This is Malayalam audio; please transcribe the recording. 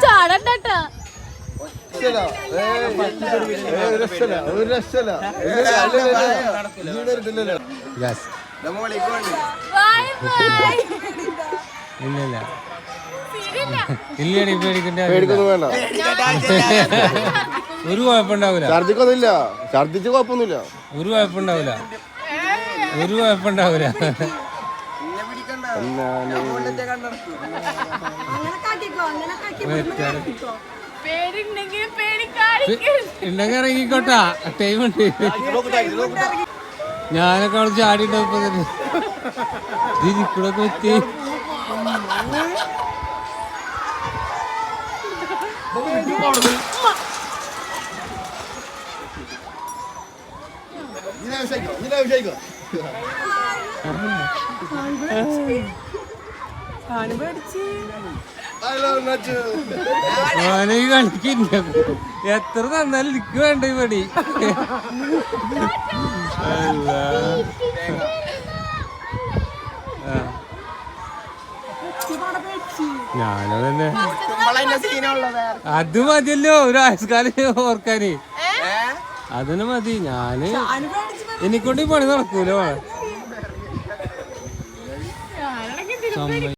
ചാടണ്ടാ ഒരു കുഴപ്പമുണ്ടാവില്ല. ഛർദിക്കൊന്നുമില്ല, ഛർദിച്ച് കുഴപ്പമൊന്നുമില്ല. ഒരു കുഴപ്പമുണ്ടാവില്ല, ഒരു കുഴപ്പമുണ്ടാവില്ല. ഉണ്ടെങ്കിൽ ഇറങ്ങിക്കോട്ടാ, ടൈമുണ്ട്. ഞാനൊക്കെ അവിടെ ചാടിയിട്ടപ്പോ തന്നെ ഇതിക്കൂടൊക്കെ എത്തി. കളിക്കില്ല, എത്ര തന്നാലും എനിക്ക് വേണ്ട ഈ പടി. ഞാനതന്നെ, അത് മതിയല്ലോ ഒരു ആയുഷ്കാലം ഓർക്കാന്. അതിന് മതി. ഞാന് എനിക്കൊണ്ട് ഈ പണി നടക്കൂലോ.